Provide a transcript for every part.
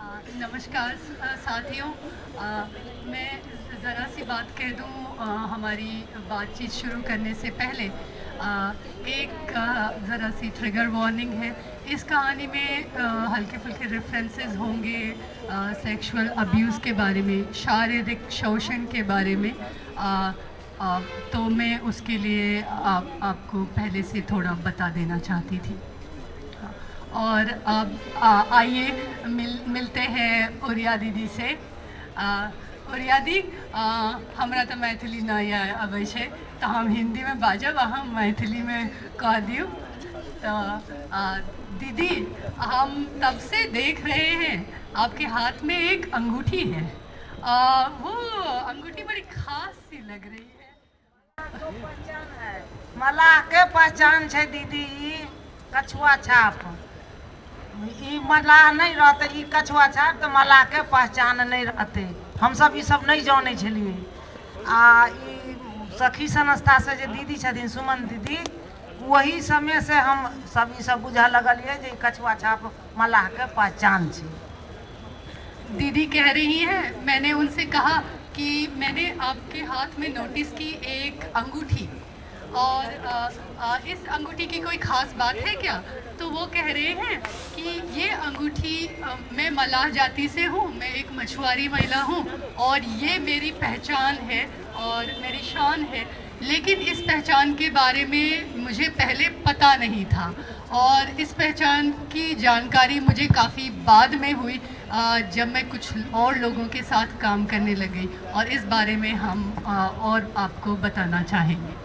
नमस्कार साथियों। मैं ज़रा सी बात कह दूँ हमारी बातचीत शुरू करने से पहले। एक ज़रा सी ट्रिगर वार्निंग है। इस कहानी में हल्के फुल्के रेफरेंसेस होंगे सेक्सुअल अब्यूज़ के बारे में, शारीरिक शोषण के बारे में। तो मैं उसके लिए आपको पहले से थोड़ा बता देना चाहती थी। और अब आइए मिलते हैं उरिया दीदी से। उरिया दी, हमरा तो मैथिली नहीं आए अबै छै, तो हम हिंदी में बाजब, हम मैथिली में कह दियो। तो दीदी, हम तब से देख रहे हैं आपके हाथ में एक अंगूठी है। वो अंगूठी बड़ी खास सी लग रही है। मलाह के पहचान है दीदी, कछुआ छाप। मलाह नहीं रहते, कछुआ छाप तो मलाह के पहचान नहीं रहते। हम सब ये सब नहीं जाने छलिए। सखी संस्था से जो दीदी छथिन सुमन दीदी, वही समय से हम सब ये सब बुझा लगलिए जे कछुआ छाप मलाह के पहचान है। दीदी कह रही हैं, मैंने उनसे कहा कि मैंने आपके हाथ में नोटिस की एक अंगूठी, और इस अंगूठी की कोई ख़ास बात है क्या? तो वो कह रहे हैं कि ये अंगूठी, मैं मलाह जाति से हूँ, मैं एक मछुआरी महिला हूँ, और ये मेरी पहचान है और मेरी शान है। लेकिन इस पहचान के बारे में मुझे पहले पता नहीं था, और इस पहचान की जानकारी मुझे काफ़ी बाद में हुई जब मैं कुछ और लोगों के साथ काम करने लगी, और इस बारे में हम और आपको बताना चाहेंगे।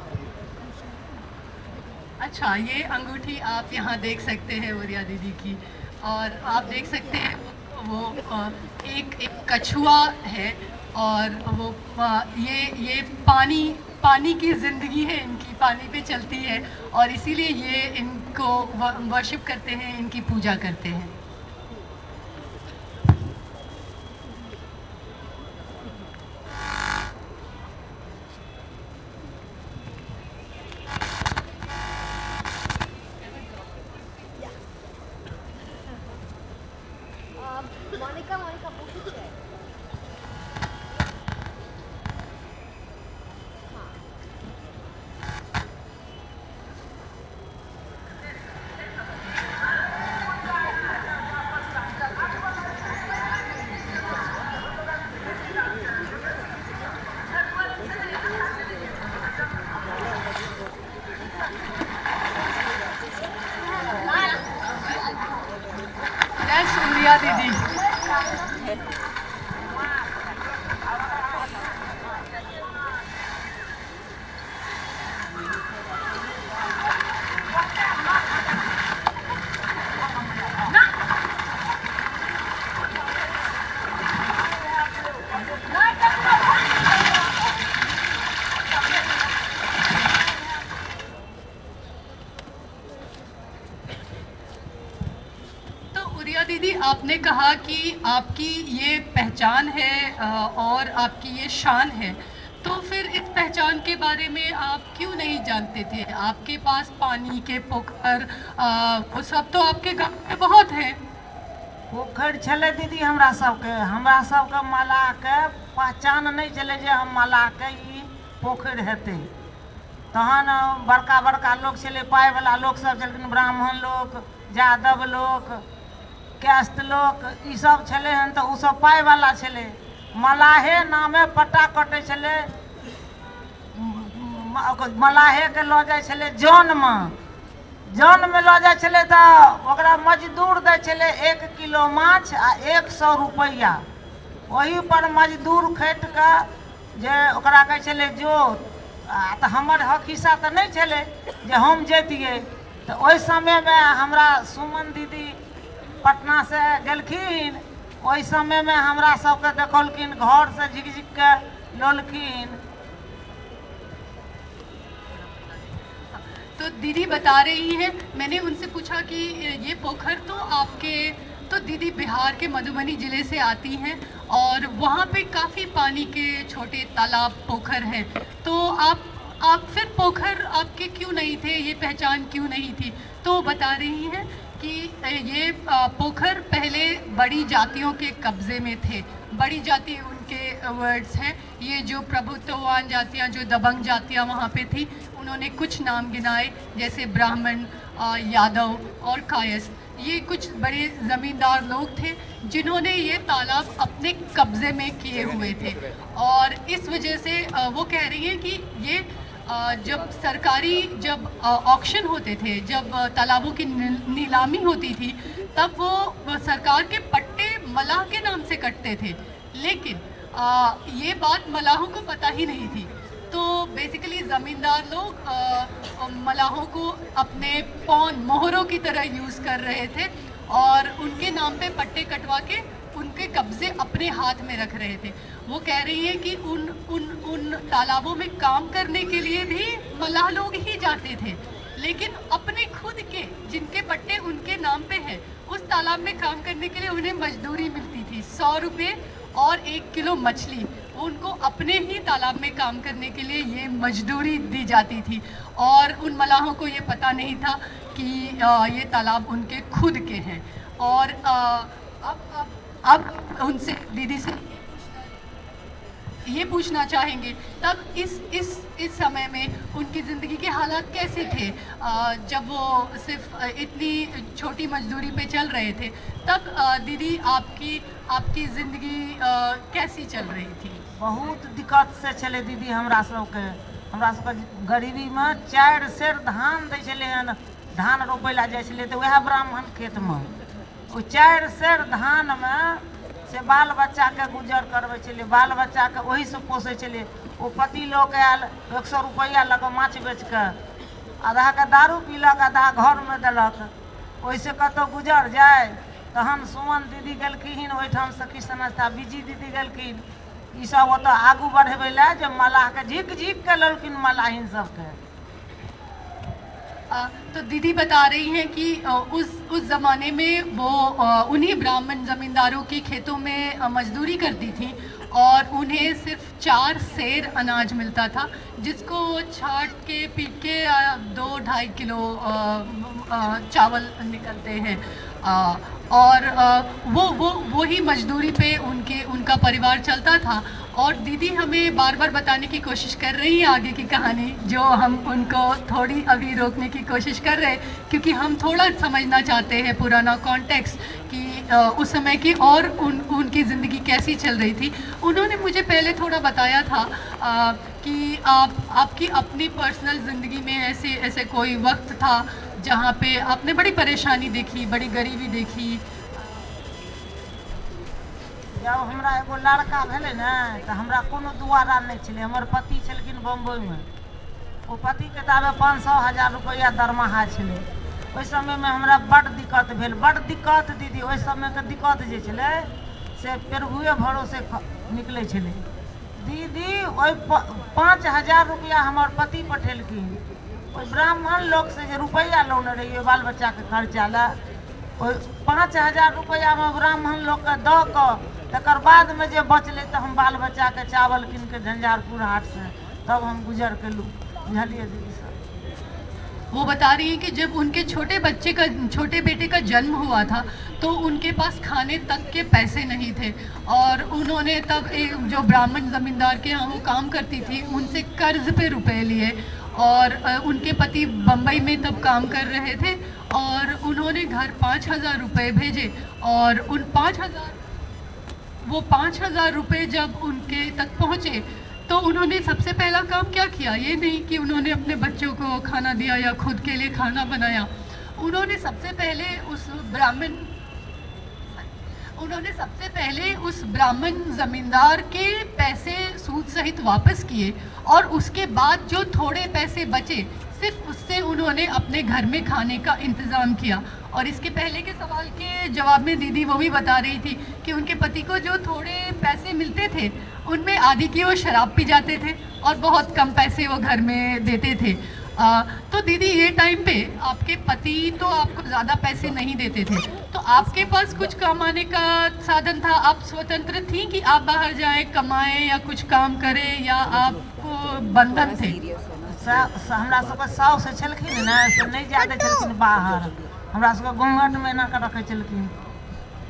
अच्छा, ये अंगूठी आप यहाँ देख सकते हैं उरिया दीदी की, और आप देख सकते हैं वो एक कछुआ है, और वो ये पानी की ज़िंदगी है इनकी, पानी पे चलती है, और इसीलिए ये इनको वर्शिप करते हैं, इनकी पूजा करते हैं। मोनिका पूछी है। यस उरिया दीदी। उरिया दीदी, आपने कहा कि आपकी ये पहचान है और आपकी ये शान है, तो फिर इस पहचान के बारे में आप क्यों नहीं जानते थे? आपके पास पानी के पोखर वो सब तो आपके गांव में बहुत है। पोखर छले दीदी, हमरा सबके मलाह के पहचान नहीं चले जे हम मलाह के ई पोखर हेते। तहन बड़का बड़का लोग चले, पाए वाला लोग सब छलखिन, ब्राह्मण लोग, यादव लोग, कैस्त लोग, ई सब छले हन, तो उ सब पाए वाला छले। मलाहे नामे पट्टा कटे छले, मलाहे के लऽ जाय छले जन में लऽ जाय छले, तो ओकरा मजदूर दै छले 1 किलो माछ आ 100 रुपैया। वही पर मजदूर खट के जे ओकरा कहै छले जो, तो हमर हक हिस्सा तो नहीं छले जे हम जैतिए। तो ओहि समय में हमरा सुमन दीदी पटना से गेलखिन, ओहि समय में हमरा सबके देखलखिन, घर से झिक झिक के लोलखिन। तो दीदी बता रही हैं, मैंने उनसे पूछा कि ये पोखर तो आपके, तो दीदी बिहार के मधुबनी ज़िले से आती हैं, और वहाँ पे काफ़ी पानी के छोटे तालाब पोखर हैं, तो आप फिर पोखर आपके क्यों नहीं थे, ये पहचान क्यों नहीं थी? तो बता रही हैं कि ये पोखर पहले बड़ी जातियों के कब्जे में थे। बड़ी जाति उनके वर्ड्स हैं। ये जो प्रभुत्ववान जातियाँ, जो दबंग जातियाँ वहाँ पे थी, उन्होंने कुछ नाम गिनाए, जैसे ब्राह्मण, यादव और कायस्थ। ये कुछ बड़े ज़मींदार लोग थे जिन्होंने ये तालाब अपने कब्ज़े में किए हुए थे। और इस वजह से वो कह रही हैं कि ये जब ऑक्शन होते थे, जब तालाबों की नीलामी होती थी, तब वो सरकार के पट्टे मलाह के नाम से कटते थे। लेकिन ये बात मलाहों को पता ही नहीं थी। तो बेसिकली ज़मींदार लोग मलाहों को अपने पौन, मोहरों की तरह यूज़ कर रहे थे और उनके नाम पे पट्टे कटवा के उनके कब्ज़े अपने हाथ में रख रहे थे। वो कह रही है कि उन तालाबों में काम करने के लिए भी मलाह लोग ही जाते थे, लेकिन अपने खुद के, जिनके पट्टे उनके नाम पे हैं, उस तालाब में काम करने के लिए उन्हें मजदूरी मिलती थी 100 रुपये और 1 किलो मछली। उनको अपने ही तालाब में काम करने के लिए ये मजदूरी दी जाती थी और उन मलाहों को ये पता नहीं था कि ये तालाब उनके खुद के हैं। और अब उनसे, दीदी से ये पूछना चाहेंगे, तब इस समय में उनकी ज़िंदगी के हालात कैसे थे? जब वो सिर्फ इतनी छोटी मजदूरी पे चल रहे थे, तब दीदी आपकी ज़िंदगी कैसी चल रही थी? बहुत दिक्कत से चले दीदी। हमरा सबके गरीबी में 4 सेर धान दै छलै हन। धान रोपै ला जाइ छलै तऽ वएह ब्राह्मण खेत में ओ 4 सेर धान में से बाल बच्चा के गुजर करबै छलै। बाल बच्चा के वही से पोसै छलै। ओ पति लोग आयल 100 रुपया लऽ कऽ माछ बेच कऽ, आधा के दारू पीलक, आधा घर में देलक, ओहिसे कतौ गुजर जाय। तहन सुमन दीदी गेलखिन ओहिठाम से कृष्णस्था बीजी दीदी गेलखिन, ई सब ओतऽ आगू बढ़ेबै ला, जे मलाह के झिक झिक के लेलखिन मलाहिन सबके। तो दीदी बता रही हैं कि उस ज़माने में वो उन्हीं ब्राह्मण ज़मींदारों के खेतों में मजदूरी करती थी और उन्हें सिर्फ 4 सेर अनाज मिलता था, जिसको छाट के पीट के 2-2.5 किलो चावल निकलते हैं। और वो ही मजदूरी पे उनका परिवार चलता था। और दीदी हमें बार बार बताने की कोशिश कर रही है आगे की कहानी, जो हम उनको थोड़ी अभी रोकने की कोशिश कर रहे हैं, क्योंकि हम थोड़ा समझना चाहते हैं पुराना कॉन्टेक्स्ट कि उस समय की और उनकी ज़िंदगी कैसी चल रही थी। उन्होंने मुझे पहले थोड़ा बताया था कि आपकी अपनी पर्सनल ज़िंदगी में ऐसे कोई वक्त था जहाँ पे आपने बड़ी परेशानी देखी, बड़ी गरीबी देखी। जब हमरा एगो लड़का भेले ना, तो हमरा कोनो दुआरा नहीं छले। हमर पति छलखिन बम्बई में। वो पति के ताबे 500,000 रुपया दरमाहा छले। ओहि समय में हमरा बड़ दिक्कत भेल, बड़ दिक्कत दीदी। ओहि समय के दिक्कत जे छले से प्रभुए भरोसे निकले छले दीदी। ओहि 5,000 रुपया हमर पति पठेलखिन। ओहि ब्राह्मण लोग से जे रुपया लौने रहिए बाल बच्चा के खर्चा ला, ओहि 5,000 रुपया में ब्राह्मण लोग के दऽ कऽ तकर बाद में जे बचले तो हम बाल बच्चा के चावल कीन के झंझारपुर हाट से तब हम गुजर केलू। बुझलिए दीदी सब। वो बता रही है कि जब उनके छोटे बेटे का जन्म हुआ था तो उनके पास खाने तक के पैसे नहीं थे और उन्होंने तब एक जो ब्राह्मण ज़मींदार के यहाँ वो काम करती थी, उनसे कर्ज पे रुपए लिए और उनके पति बम्बई में तब काम कर रहे थे और उन्होंने घर 5,000 रुपये भेजे। और उन 5,000 रुपये जब उनके तक पहुँचे तो उन्होंने सबसे पहला काम क्या किया, ये नहीं कि उन्होंने अपने बच्चों को खाना दिया या खुद के लिए खाना बनाया। उन्होंने सबसे पहले उस ब्राह्मण ज़मींदार के पैसे सूद सहित वापस किए और उसके बाद जो थोड़े पैसे बचे सिर्फ उससे उन्होंने अपने घर में खाने का इंतज़ाम किया। और इसके पहले के सवाल के जवाब में दीदी वो भी बता रही थी कि उनके पति को जो थोड़े पैसे मिलते थे उनमें आधी की वो शराब पी जाते थे और बहुत कम पैसे वो घर में देते थे। तो दीदी ये टाइम पे आपके पति तो आपको ज़्यादा पैसे नहीं देते थे, तो आपके पास कुछ कमाने का साधन था? आप स्वतंत्र थी कि आप बाहर जाएं कमाएं या कुछ काम करें, या आपको बंधन थे? हमरा सबके साउस छलखिन ने से नहीं जाते छलखिन बाहर। हमरा सबके घूंघट में ना के रखे छलखिन।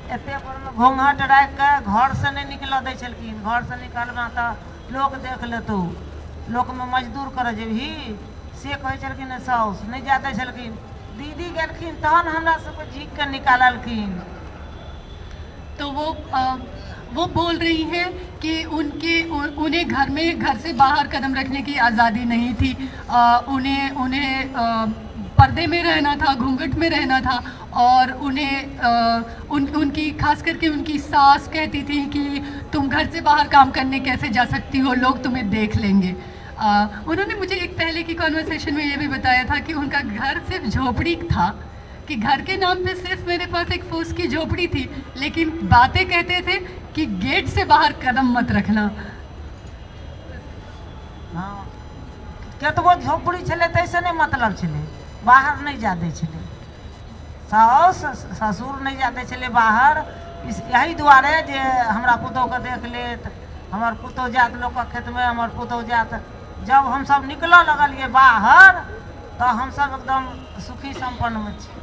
एते पर में घूंघट राखि के घर से नहीं निकल दै छलखिन। घर से निकलबा तऽ लोक देख लेतौ, लोक में मजदूर कर जेबही से कहै छलखिन साउस, नहीं जा दै छलखिन। दीदी गेलखिन तहन हमरा सबके झीक के निकाललखिन। तो वो बोल रही हैं कि उन्हें घर से बाहर कदम रखने की आज़ादी नहीं थी। उन्हें पर्दे में रहना था, घूंघट में रहना था। और उनकी खास करके उनकी सास कहती थी कि तुम घर से बाहर काम करने कैसे जा सकती हो, लोग तुम्हें देख लेंगे। उन्होंने मुझे एक पहले की कॉन्वर्सेशन में ये भी बताया था कि उनका घर सिर्फ झोपड़ी था, कि घर के नाम पे सिर्फ मेरे पास एक फूस की झोपड़ी थी, लेकिन बातें कहते थे कि गेट से बाहर कदम मत रखना। हाँ, केतबो झोपड़ी छले तैसे नहीं मतलब छले, बाहर नहीं जा दै छले। साउस ससुर नहीं जा दै छले बाहर, यही दुआरे जे हमरा पुतोह के देख लेत, हमर पुतोह जात लोक खेत में, हमर पुतोह जात। जब हम सब निकल लगलिए बाहर तो हम सब एकदम सुखी संपन्न में छी।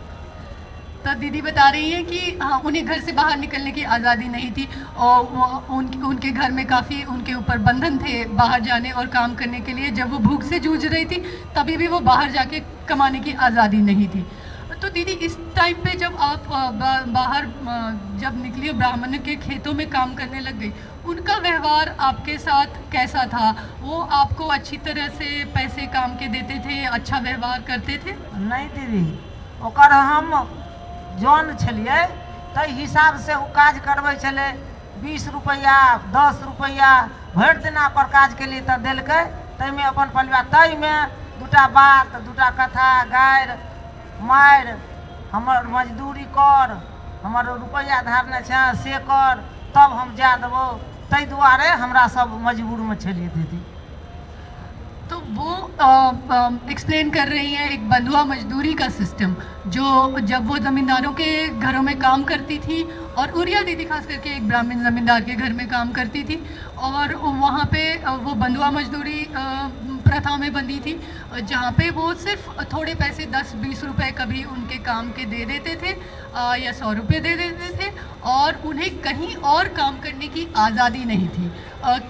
तो दीदी बता रही है कि हाँ, उन्हें घर से बाहर निकलने की आज़ादी नहीं थी और उनके घर में काफ़ी उनके ऊपर बंधन थे बाहर जाने और काम करने के लिए। जब वो भूख से जूझ रही थी तभी भी वो बाहर जाके कमाने की आज़ादी नहीं थी। तो दीदी इस टाइम पे जब आप बाहर जब निकली ब्राह्मण के खेतों में काम करने लग गई, उनका व्यवहार आपके साथ कैसा था? वो आपको अच्छी तरह से पैसे काम के देते थे, अच्छा व्यवहार करते थे? नहीं दीदी, ओकर हम जौन छलिए ताहि हिसाब से वो काज करबै छले। 20 रुपया 10 रुपया भरि दिना पर काज के लिए तो देलकै, ताहिमे अपन परिवार, ताहिमे दूटा बात, दूटा कथा, गारि मारि, हमर मजदूरी कर, हमर रुपया धारने छै से कर, तब हम जा देबो। ताहि दुआरे हमरा सब मजबूर में छलिए दीदी। तो वो एक्सप्लेन कर रही हैं एक बंधुआ मजदूरी का सिस्टम, जो जब वो ज़मींदारों के घरों में काम करती थी, और उरिया दीदी खास करके एक ब्राह्मण ज़मींदार के घर में काम करती थी, और वहाँ पे वो बंधुआ मजदूरी प्रथा में बंधी थी, जहाँ पे वो सिर्फ थोड़े पैसे 10-20 रुपए कभी उनके काम के दे देते थे या 100 रुपये दे देते थे, और उन्हें कहीं और काम करने की आज़ादी नहीं थी,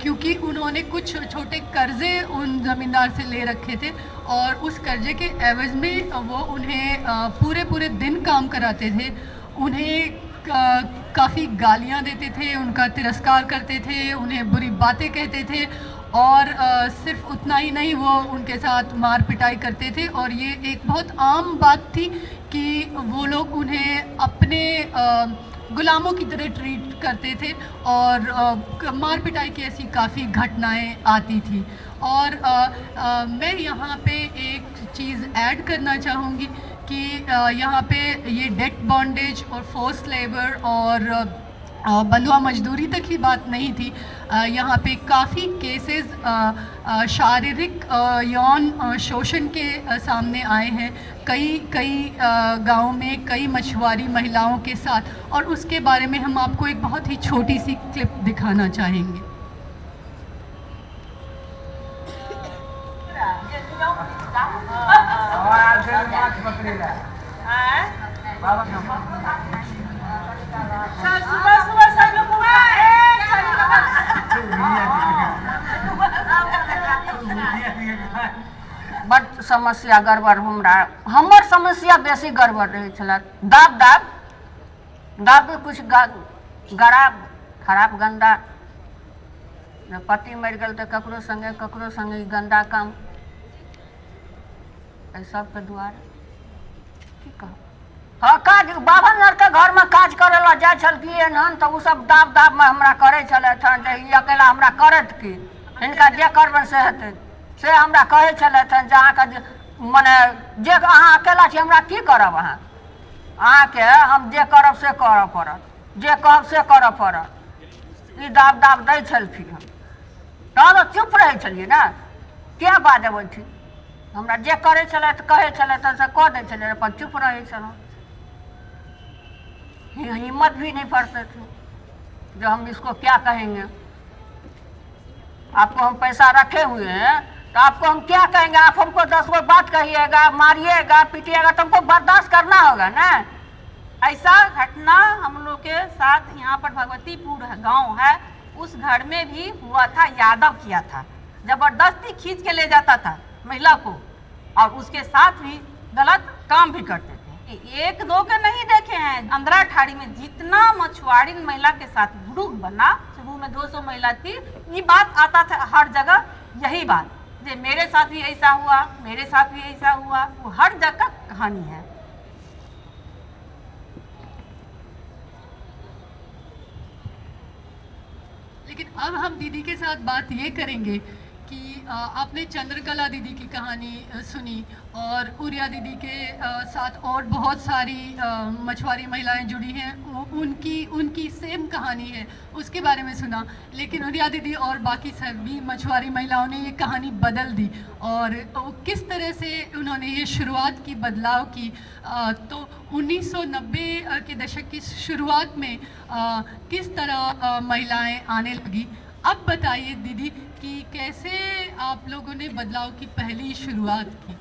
क्योंकि उन्होंने कुछ छोटे कर्जे उन ज़मींदार से ले रखे थे, और उस कर्जे के एवज़ में वो उन्हें पूरे दिन काम कराते थे, उन्हें काफ़ी गालियाँ देते थे, उनका तिरस्कार करते थे, उन्हें बुरी बातें कहते थे, और सिर्फ उतना ही नहीं, वो उनके साथ मार पिटाई करते थे। और ये एक बहुत आम बात थी कि वो लोग उन्हें अपने गुलामों की तरह ट्रीट करते थे, और मार पिटाई की ऐसी काफ़ी घटनाएं आती थी। और मैं यहाँ पे एक चीज़ ऐड करना चाहूँगी कि यहाँ पे ये डेट बॉन्डेज और फोर्स लेबर और बंधुआ मजदूरी तक ही बात नहीं थी। यहाँ पे काफ़ी केसेस शारीरिक यौन शोषण के सामने आए हैं कई गाँव में, कई मछुआरी महिलाओं के साथ, और उसके बारे में हम आपको एक बहुत ही छोटी सी क्लिप दिखाना चाहेंगे। बड़ समस्या गड़बड़, हमर समस्या बेसी गड़बड़ रहे छला। दाब भी कुछ गड़ा खराब गंदा, पति मर गल तो ककरो संगे गंदा काम, एहि सबके दुआरे की कहब। हाँ, काज बाभन के घर में काज करे ला जाय छलखिन हन तो सब दाब में हमरा करे छलथि हन, जे ई अकेला हमरा करत की, हिनका जे करबनि से हेतै, से हमरा कहे छलथि हन। जे अहाँके मने जे अहाँ अकेला छी, हमरा की करब, अहाँके हम जे करब से करऽ पड़त, जे कहब से करऽ पड़त। ई दाब दै छलखिन हन, तहन चुप रहै छलियै ने, क्या बाजब थी। हमरा जे करे छलथि कहे छलथि से कह दै छलियै, अपन चुप रहै छलहुँ। हिम्मत भी नहीं पड़ते थे जो हम इसको क्या कहेंगे। आपको हम पैसा रखे हुए हैं तो आपको हम क्या कहेंगे। आप हमको 10 बात कहिएगा, मारिएगा, पीटिएगा तो हमको बर्दाश्त करना होगा ना। ऐसा घटना हम लोग के साथ यहाँ पर भगवतीपुर गांव है, उस घर में भी हुआ था। यादव किया था, जबरदस्ती खींच के ले जाता था महिला को, और उसके साथ भी गलत काम भी करते थे। एक दो के नहीं देखे हैं, अंदरा ठाड़ी में जितना मछुआरी महिला के साथ ग्रुप बना, शुरू में 200 महिला थी, ये बात आता था हर जगह, यही बात जे मेरे साथ भी ऐसा हुआ, मेरे साथ भी ऐसा हुआ, वो हर जगह कहानी है। लेकिन अब हम दीदी के साथ बात ये करेंगे कि आपने चंद्रकला दीदी की कहानी सुनी, और उरिया दीदी के साथ और बहुत सारी मछुआरी महिलाएं जुड़ी हैं, उनकी सेम कहानी है, उसके बारे में सुना। लेकिन उरिया दीदी और बाकी सभी मछुआरी महिलाओं ने ये कहानी बदल दी, और किस तरह से उन्होंने ये शुरुआत की, बदलाव की। तो 1990 के दशक की शुरुआत में किस तरह महिलाएं आने लगी। अब बताइए दीदी कि कैसे आप लोगों ने बदलाव की पहली शुरुआत की।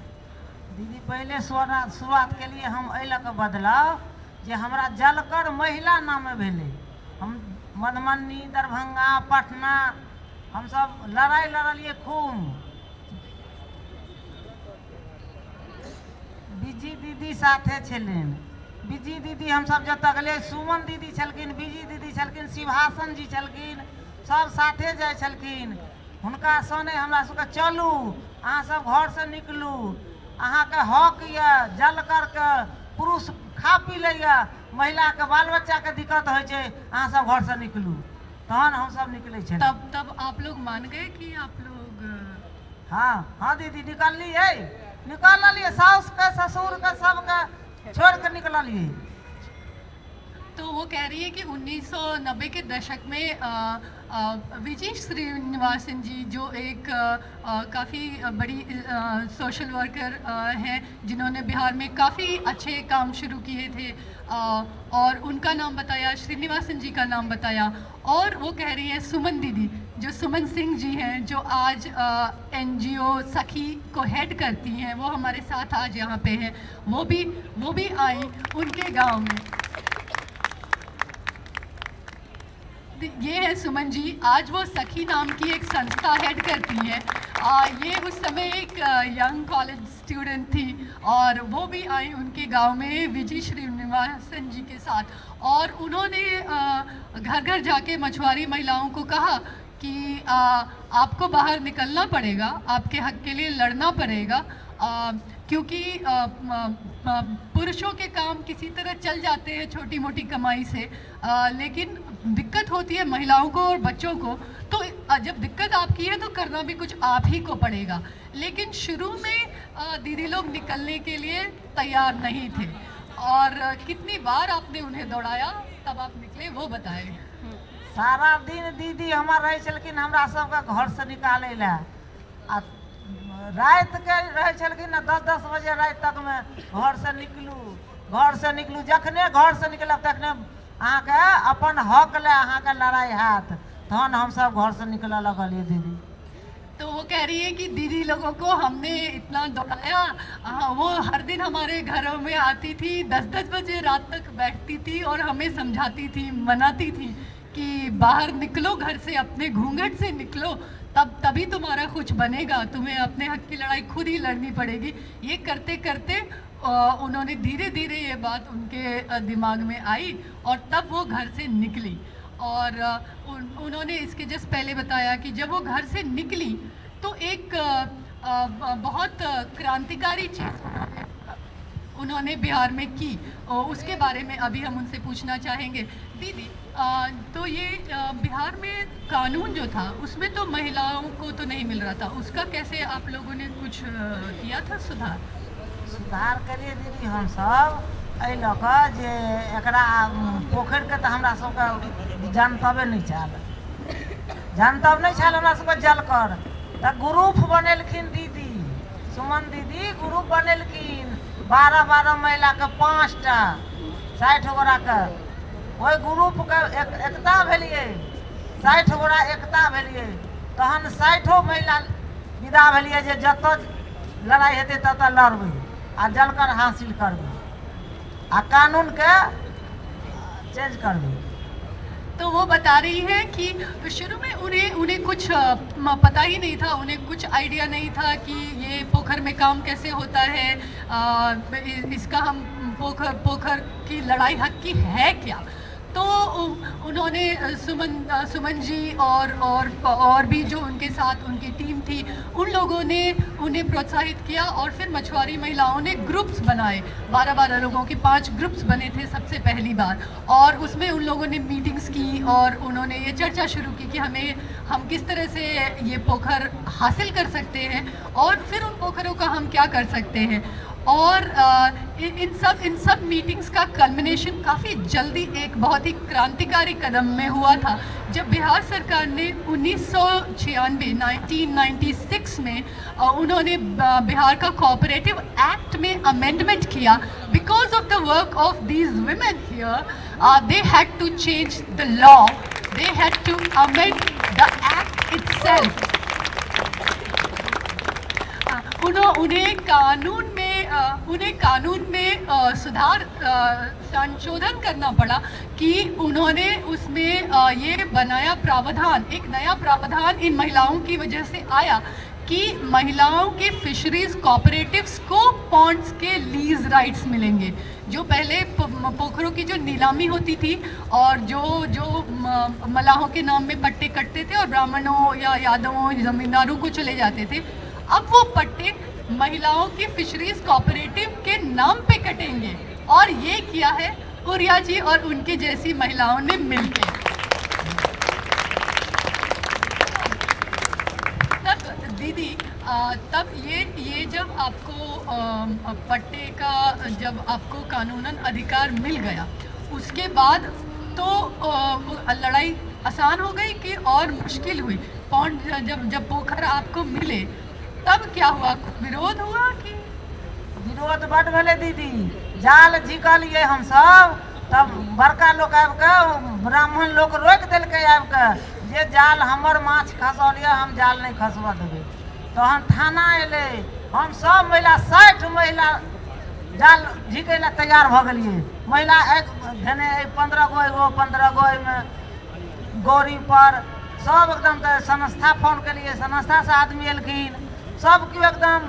दीदी पहले शुरुआत के लिए हम अइलक बदलाव जे हमरा जलकर महिला नाम भेले। हम मधुबनी, दरभंगा, पटना हम सब लड़ाई लड़लिए खूब। बीजी दीदी साथे छलिन, बीजी दीदी हम सब जतऽ गेलिए, सुमन दीदी छलखिन, बीजी दीदी छलखिन, शिवहासन जी छलखिन, सब साथे जाइ छलखिन। हुनका सने हमरा सबके चलू, अहाँ सब घर से निकलू, अहाँके हक यऽ, जल करके पुरुष खा पी लैया, महिला के बाल बच्चा के दिक्कत होइ छै, अहाँ सब घर से निकलू। तहन हम सब निकले छे। तब आप लोग मान गए कि आप लोग हाँ दीदी निकलिए, सास के ससुर के सबके छोड़ के निकलिए। तो वो कह रही है कि 1990 के दशक में विजय श्रीनिवासन जी, जो एक काफ़ी बड़ी सोशल वर्कर हैं, जिन्होंने बिहार में काफ़ी अच्छे काम शुरू किए थे, और उनका नाम बताया, श्रीनिवासन जी का नाम बताया। और वो कह रही है सुमन दीदी, जो सुमन सिंह जी हैं, जो आज NGO सखी को हेड करती हैं, वो हमारे साथ आज यहाँ पे हैं। वो भी आई उनके गांव में। ये है सुमन जी, आज वो सखी नाम की एक संस्था हेड करती हैं। ये उस समय एक यंग कॉलेज स्टूडेंट थी, और वो भी आई उनके गांव में विजय श्रीनिवासन जी के साथ। और उन्होंने घर घर जाके मछुआरी महिलाओं को कहा कि आपको बाहर निकलना पड़ेगा, आपके हक के लिए लड़ना पड़ेगा, क्योंकि पुरुषों के काम किसी तरह चल जाते हैं छोटी मोटी कमाई से, लेकिन दिक्कत होती है महिलाओं को और बच्चों को। तो जब दिक्कत आपकी है तो करना भी कुछ आप ही को पड़ेगा। लेकिन शुरू में दीदी लोग निकलने के लिए तैयार नहीं थे, और कितनी बार आपने उन्हें दौड़ाया तब आप निकले, वो बताएं। सारा दिन दीदी हमार रहे छलखिन हमरा सबके घर से निकाले ला। रात के रहे छलखिन ना 10-10 बजे रात तक में घर से निकलू, जखने घर से निकलब तखने अहाँके अपन हक ले अहाँके लड़ाई हाथ, तहन हम सब घर से निकल लगलिए दीदी। तो वो कह रही है कि दीदी लोगों को हमने इतना दौड़ाया, वो हर दिन हमारे घरों में आती थी, 10-10 बजे रात तक बैठती थी और हमें समझाती थी, मनाती थी कि बाहर निकलो घर से, अपने घूंघट से निकलो, तभी तुम्हारा कुछ बनेगा, तुम्हें अपने हक की लड़ाई खुद ही लड़नी पड़ेगी। ये करते करते उन्होंने धीरे धीरे ये बात उनके दिमाग में आई, और तब वो घर से निकली। और उन्होंने इसके जस्ट पहले बताया कि जब वो घर से निकली तो एक बहुत क्रांतिकारी चीज़ उन्होंने बिहार में की, और उसके बारे में अभी हम उनसे पूछना चाहेंगे। दीदी, तो ये बिहार में कानून जो था उसमें तो महिलाओं को तो नहीं मिल रहा था, उसका कैसे आप लोगों ने कुछ किया था सुधार करिए दीदी। हम सब एहि लऽ कऽ जे एकरा पोखरिके तऽ हमरा सबके जानतबे नहीं छल हमरा सबके जलकर, तऽ ग्रुप बनेलखिन दीदी, सुमन दीदी ग्रुप बनेलखिन 12 महिला के 5टा 60 गोरा के। ओहि ग्रुप के एकता भेलिए, 60 गोरा एकता भेलिए, तहन 60 महिला विदा भेलिए जे जतऽ लड़ाई हेतै ततऽ लड़बै आ जलकर हासिल करबै। आ कानून के चेंज कर दो। तो वो बता रही है कि शुरू में उन्हें कुछ पता ही नहीं था, उन्हें कुछ आइडिया नहीं था कि ये पोखर में काम कैसे होता है, इसका हम पोखर की लड़ाई हक की है क्या। तो उन्होंने सुमन जी और भी जो उनके साथ उनकी टीम थी, उन लोगों ने उन्हें प्रोत्साहित किया और फिर मछुआरी महिलाओं ने ग्रुप्स बनाए, 12-12 लोगों के 5 ग्रुप्स बने थे सबसे पहली बार। और उसमें उन लोगों ने मीटिंग्स की और उन्होंने ये चर्चा शुरू की कि हम किस तरह से ये पोखर हासिल कर सकते हैं और फिर उन पोखरों का हम क्या कर सकते हैं। और इन सब मीटिंग्स का कल्मिनेशन काफ़ी जल्दी एक बहुत ही क्रांतिकारी कदम में हुआ था, जब बिहार सरकार ने 1996 में उन्होंने बिहार का कोऑपरेटिव एक्ट में अमेंडमेंट किया। Because of the work of these women here, they had to change the law, they had to amend the act itself. उन्हें कानून में संशोधन करना पड़ा कि उन्होंने उसमें ये बनाया प्रावधान, एक नया प्रावधान इन महिलाओं की वजह से आया कि महिलाओं के फिशरीज कोऑपरेटिव्स को पॉन्ड्स के लीज राइट्स मिलेंगे। जो पहले पोखरों की जो नीलामी होती थी और जो मलाहों के नाम में पट्टे कटते थे और ब्राह्मणों या यादवों जमींदारों को चले जाते थे, अब वो पट्टे महिलाओं की फिशरीज कोऑपरेटिव के नाम पे कटेंगे। और ये किया है उरिया जी और उनकी जैसी महिलाओं ने मिलकर। तब दीदी तब ये जब आपको पट्टे का जब आपको कानूनन अधिकार मिल गया, उसके बाद तो लड़ाई आसान हो गई कि और मुश्किल हुई। पॉन्ड जब पोखर आपको मिले तब क्या हुआ, विरोध हुआ कि? विरोध बड भेले दीदी, जाल झिकलिए हम सब, तब बड़का लोग आबि के ब्राह्मण लोग रोक दिलकै आबि के जे जाल हमर माछ खसौलिए, हम जाल नहीं खसबऽ देबै। तहन थाना एलै, हम सब महिला 60 महिला जाल झिकै ला तैयार भऽ गेलिए। महिला एक धेने 15 गो एगो 15 गो में गौरी पर सब एकदम संस्था फोन केलिए, संस्था से आदमी एलखिन, सब केओ एकदम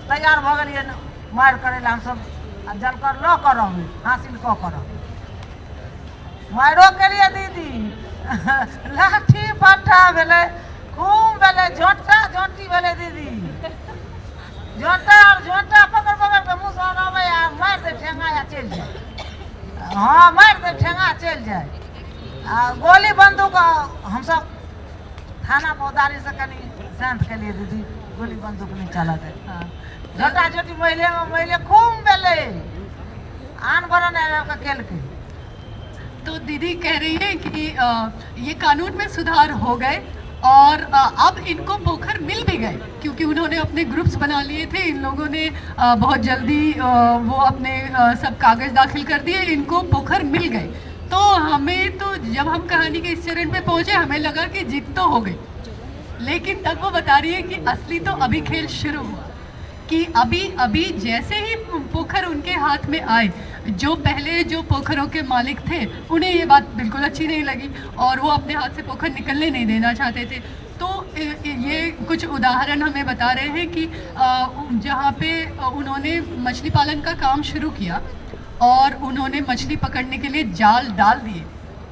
तैयार भऽ गेलिए मारि करै ला। हमसब जानकर लऽ कऽ रहबै, हासिल कऽ कऽ रहबै, मारिओ केलिए दीदी। लाठी पट्टा भेलै, खूब भेलै, झोंटी भेलै दीदी। झोंटा पकड़ के मुँह सँ रहबै आ मारि दे ठेंगा या चलि जाए। हाँ, मारि दे ठेंगा चलि जाए। आ गोली बंदूक हमसब थाना फौजदारी से कनी शांत केलिए दीदी, गोली बंदूक नहीं चला दे। झोटा झोटी महिले खूब भेलै, आन बरन आबि के केलकै। तो दीदी कह रही है कि ये कानून में सुधार हो गए और अब इनको पोखर मिल भी गए, क्योंकि उन्होंने अपने ग्रुप्स बना लिए थे। इन लोगों ने बहुत जल्दी वो अपने सब कागज़ दाखिल कर दिए, इनको पोखर मिल गए। तो हमें तो जब हम कहानी के इस चरण पे पहुँचे, हमें लगा कि जीत तो हो गई, लेकिन तब वो बता रही है कि असली तो अभी खेल शुरू हुआ। कि अभी जैसे ही पोखर उनके हाथ में आए, जो पहले जो पोखरों के मालिक थे उन्हें ये बात बिल्कुल अच्छी नहीं लगी और वो अपने हाथ से पोखर निकलने नहीं देना चाहते थे। तो ये कुछ उदाहरण हमें बता रहे हैं कि जहाँ पे उन्होंने मछली पालन का काम शुरू किया और उन्होंने मछली पकड़ने के लिए जाल डाल दिए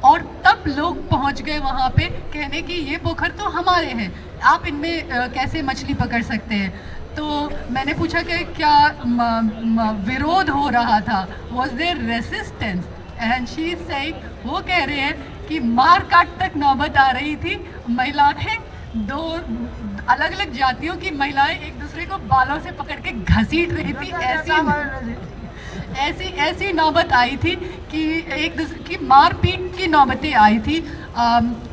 और तब लोग पहुँच गए वहाँ पे कहने कि ये पोखर तो हमारे हैं, आप इनमें कैसे मछली पकड़ सकते हैं। तो मैंने पूछा कि क्या विरोध हो रहा था, was there resistance, and she is saying, वो कह रहे हैं कि मार काट तक नौबत आ रही थी। महिलाएं, 2 अलग अलग जातियों की महिलाएं एक दूसरे को बालों से पकड़ के घसीट रही थी। ऐसी नौबत आई थी कि एक दूसरे की मारपीट की नौबतें आई थी।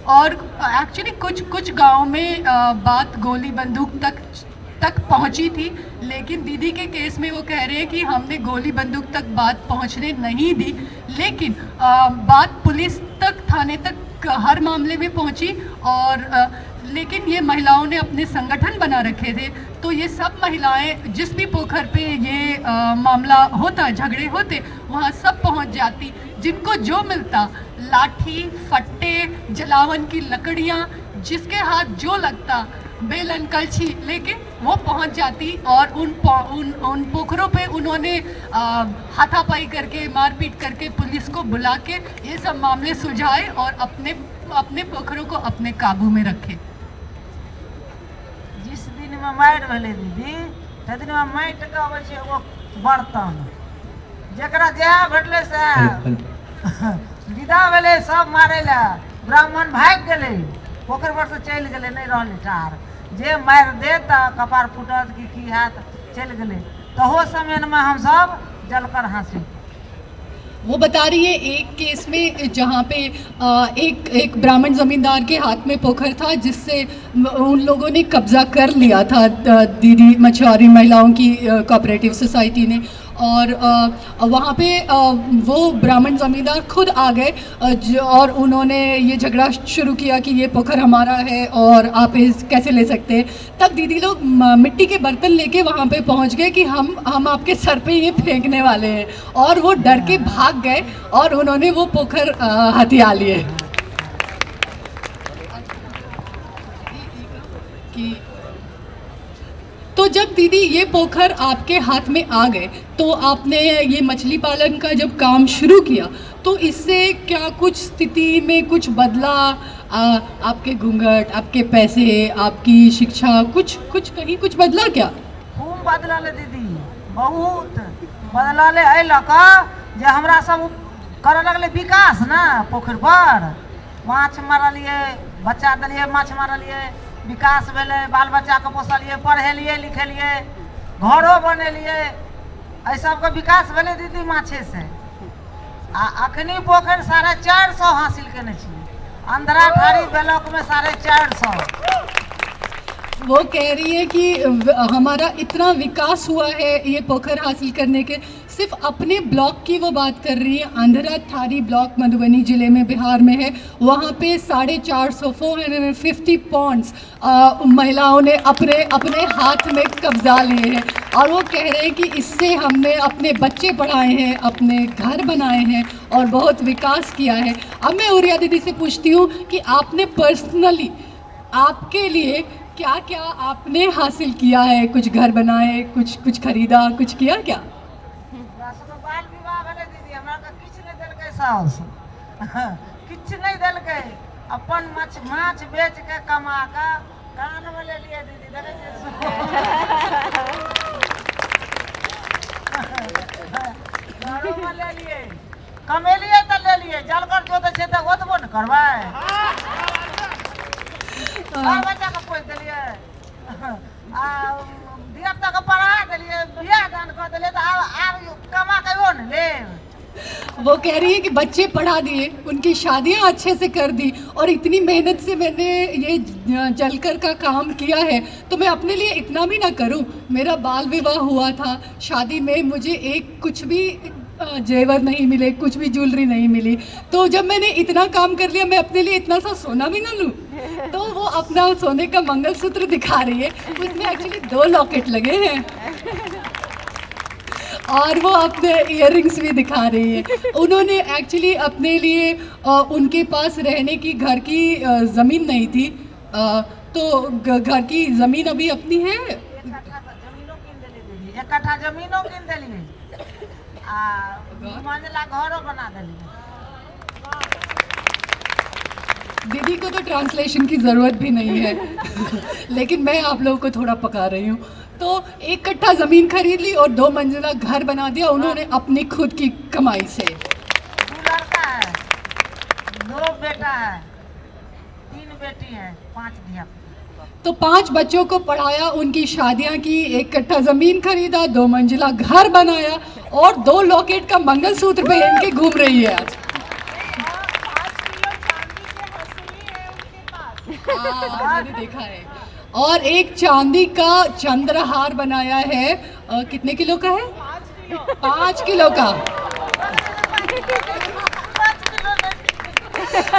और एक्चुअली कुछ गाँव में बात गोली बंदूक तक पहुंची थी, लेकिन दीदी के केस में वो कह रहे हैं कि हमने गोली बंदूक तक बात पहुंचने नहीं दी, लेकिन बात पुलिस तक, थाने तक हर मामले में पहुंची। और लेकिन ये महिलाओं ने अपने संगठन बना रखे थे, तो ये सब महिलाएं जिस भी पोखर पे ये मामला होता, झगड़े होते, वहाँ सब पहुंच जाती, जिनको जो मिलता, लाठी, फट्टे, जलावन की लकड़ियाँ, जिसके हाथ जो लगता, बेलन, कलछी लेके वो पहुंच जाती और उन पोखरों पे उन्होंने हाथापाई करके, मारपीट करके, पुलिस को बुला के ये सब मामले सुलझाए और अपने पोखरों को अपने काबू में रखे। जिस दिन में मारि भेलै दीदी, ते दिन में माटि के अबै छै एगो बर्तन, जकरा जएह भेटलै से विदा भेलै, सब मारै लए, ब्राह्मण भागि गेलै, पोखरि पर से चलि गेलै, नहीं रहलै ठाढ़, जे मारि दे तऽ कपार फूटत कि की हैत, चलि गेलै। तहो समयमे हम सब जलकर हाँसी। वो बता रही है एक केस में जहाँ पे एक ब्राह्मण जमींदार के हाथ में पोखर था, जिससे उन लोगों ने कब्जा कर लिया था, दीदी मछुआरी महिलाओं की कोऑपरेटिव सोसाइटी ने, और वहाँ पे वो ब्राह्मण जमींदार खुद आ गए और उन्होंने ये झगड़ा शुरू किया कि ये पोखर हमारा है और आप इस कैसे ले सकते हैं। तब दीदी लोग मिट्टी के बर्तन लेके वहाँ पे पहुँच गए कि हम आपके सर पे ये फेंकने वाले हैं, और वो डर के भाग गए और उन्होंने वो पोखर हथिया लिए। तो जब दीदी ये पोखर आपके हाथ में आ गए तो आपने ये मछली पालन का जब काम शुरू किया तो इससे क्या कुछ स्थिति में कुछ बदला? आपके घूंघट, आपके पैसे, आपकी शिक्षा, कुछ कहीं कुछ बदला क्या? खूब बदलल दीदी, बहुत बदलल। एहि लऽ कऽ जे हमरा सब करऽ लगलै विकास ना पोखरि पर, माछ मारलियै, बच्चा देलियै, माछ मारलियै, विकास भेलै, बाल बच्चाके पोसलियै, पढ़ेलियै लिखेलियै, घरो बनेलियै, एहि सबके विकास भेलै दीदी माछे से। आ अखनी पोखरि 450 हासिल केने छियै, अंधरा ठारी ब्लॉक में 450। वो कह रही है कि हमारा इतना विकास हुआ है ये पोखर हासिल करने के, सिर्फ अपने ब्लॉक की वो बात कर रही है। अंधरा थारी ब्लॉक मधुबनी ज़िले में बिहार में है, वहाँ पे 450 450 पॉन्ड्स महिलाओं ने अपने हाथ में कब्जा लिए हैं, और वो कह रहे हैं कि इससे हमने अपने बच्चे पढ़ाए हैं, अपने घर बनाए हैं और बहुत विकास किया है। अब मैं उरिया दीदी से पूछती हूँ कि आपने पर्सनली आपके लिए क्या क्या आपने हासिल किया है? कुछ घर बनाए, कुछ खरीदा, कुछ किया क्या? बाल विवाह भेलै दीदी, हमरा के किछु नहि देलकै साउस, किछु नहि देलकै, अपन माछ बेच के कमा के कान में लेलियै दीदी, देखै छियै घरो में लेलियै, कमेलियै तऽ लेलियै, जलकर जोतै छै तऽ ओतबो ने करबै, बाल बच्चा के पोसि देलियै, आ धिया पुता के पढ़ा देलियै, बियाह दान कऽ देलियै, तऽ आब कमा के वो ने लेब। वो कह रही है कि बच्चे पढ़ा दिए, उनकी शादियां अच्छे से कर दी, और इतनी मेहनत से मैंने ये जलकर का काम किया है तो मैं अपने लिए इतना भी ना करूं? मेरा बाल विवाह हुआ था, शादी में मुझे एक कुछ भी जेवर नहीं मिले, कुछ भी ज्वेलरी नहीं मिली, तो जब मैंने इतना काम कर लिया मैं अपने लिए इतना सा सोना भी ना लूं? तो वो अपना सोने का मंगलसूत्र दिखा रही है, उसमें एक्चुअली 2 लॉकेट लगे हैं और वो अपने इयररिंग्स भी दिखा रही है। उन्होंने एक्चुअली अपने लिए उनके पास रहने की घर की ज़मीन नहीं थी, तो घर की ज़मीन अभी अपनी है, 1 कट्ठा जमीनो कीन देलियै आ 2 मंजिला घरो बना देलियै। दीदी को तो ट्रांसलेशन की ज़रूरत भी नहीं है लेकिन मैं आप लोगों को थोड़ा पका रही हूँ। तो 1 कट्ठा ज़मीन खरीद ली और 2 मंजिला घर बना दिया उन्होंने अपनी खुद की कमाई से। 2 लड़का है, 2 बेटा है, 3 बेटी है, 5 धिया। तो 5 बच्चों को पढ़ाया, उनकी शादियां की, 1 कट्ठा ज़मीन खरीदा, 2 मंजिला घर बनाया और 2 लॉकेट का मंगलसूत्र पहन के घूम रही है आज। मैंने देखा है। और 1 चांदी का चंद्रहार बनाया है, कितने किलो का है? 5 किलो का।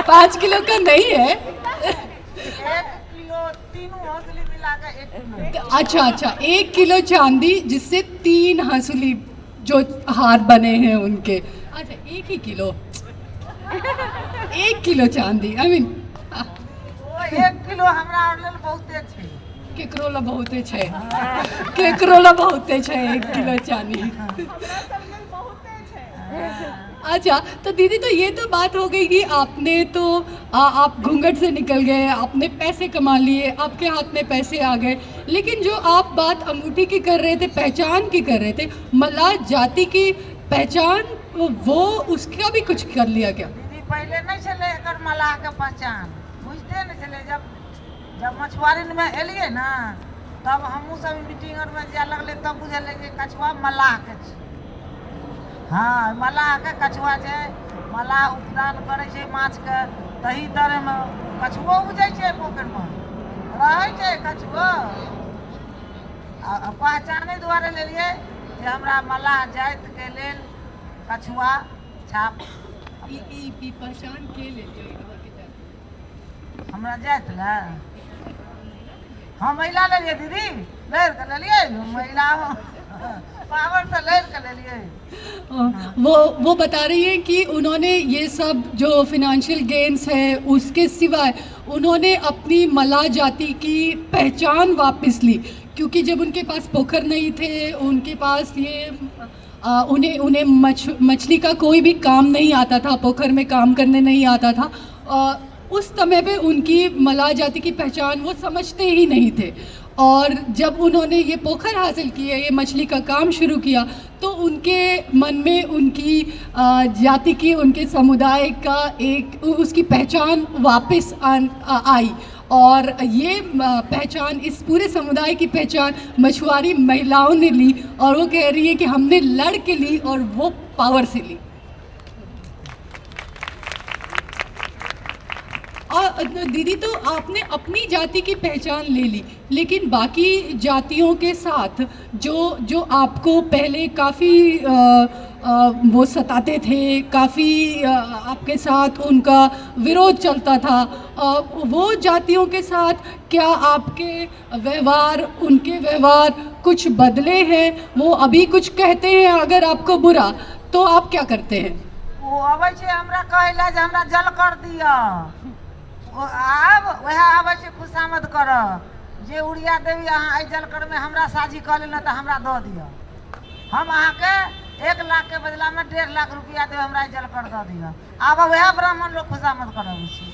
5 किलो का नहीं है। 1 किलो 3 हंसली मिला के 1 किलो। अच्छा 1 किलो चांदी जिससे 3 हंसली जो हार बने हैं उनके। अच्छा 1 ही किलो। 1 किलो चांदी आई मीन ओ 1 किलो हमरा और लेल बहुते छै। केकरो ला बहुते छै, केकरो ला बहुते छै 1 किलो चांदी। अच्छा तो दीदी, तो ये तो बात हो गई कि आपने तो आप घूंघट से निकल गए, आपने पैसे कमा लिए, आपके हाथ में पैसे आ गए, लेकिन जो आप बात अंगूठी की कर रहे थे, पहचान की कर रहे थे, मल्लाह जाति की पहचान, वो उसका भी कुछ कर लिया क्या? दीदी पहले नहीं छले एकर मलाह के पहचान, बुझते नहीं छले। जब मछुआरी में एलिए ना, तब हमहूँ सब मीटिंग और में जाए लगले, तब बुझल कि कछुआ मलाह के छै। हाँ, मलाह के कछुआ छै, मलाह उपदान करे छै माछ के, तही तरह में कछुओ बुझे छै पोखर में रहे छै कछुओ। पहचाने दुआरे ले लिए जे हमरा मलाह जाति के लेल कछुआ छाप। ई पहचान के ले हमरा जाति ला हम महिला ले लिए दीदी, लड़ के ले लिए महिला पावर से लड़ के ले लिए। वो बता रही है कि उन्होंने ये सब जो फिनेंशियल गेन्स है उसके सिवाय उन्होंने अपनी मलाह जाति की पहचान वापस ली, क्योंकि जब उनके पास पोखर नहीं थे, उनके पास ये उन्हें मछली का कोई भी काम नहीं आता था, पोखर में काम करने नहीं आता था। उस समय पे उनकी मलाह जाति की पहचान वो समझते ही नहीं थे, और जब उन्होंने ये पोखर हासिल किए, ये मछली का काम शुरू किया, तो उनके मन में उनकी जाति की, उनके समुदाय का एक उसकी पहचान वापस आई, और ये पहचान, इस पूरे समुदाय की पहचान मछुआरी महिलाओं ने ली, और वो कह रही है कि हमने लड़ के ली और वो पावर से ली। और दीदी, तो आपने अपनी जाति की पहचान ले ली, लेकिन बाकी जातियों के साथ जो आपको पहले काफ़ी वो सताते थे, काफ़ी आपके साथ उनका विरोध चलता था, वो जातियों के साथ क्या आपके व्यवहार, उनके व्यवहार कुछ बदले हैं? वो अभी कुछ कहते हैं अगर आपको बुरा, तो आप क्या करते हैं? वो अबै छै हमरा कहला जे हमरा जल कर दिया, आब वह आबै छै खुशामद कर जे उड़िया देवी अहाँ एहि जलकर में हमरा साझी कऽ लेना तऽ हमरा दऽ दिअ, हम अहाँके 1 लाख के बदला में 1.5 लाख रुपया देब, हमरा एहि जलकर दऽ दिअ। आब वह ब्राह्मण लोग खुशामद करबै छै।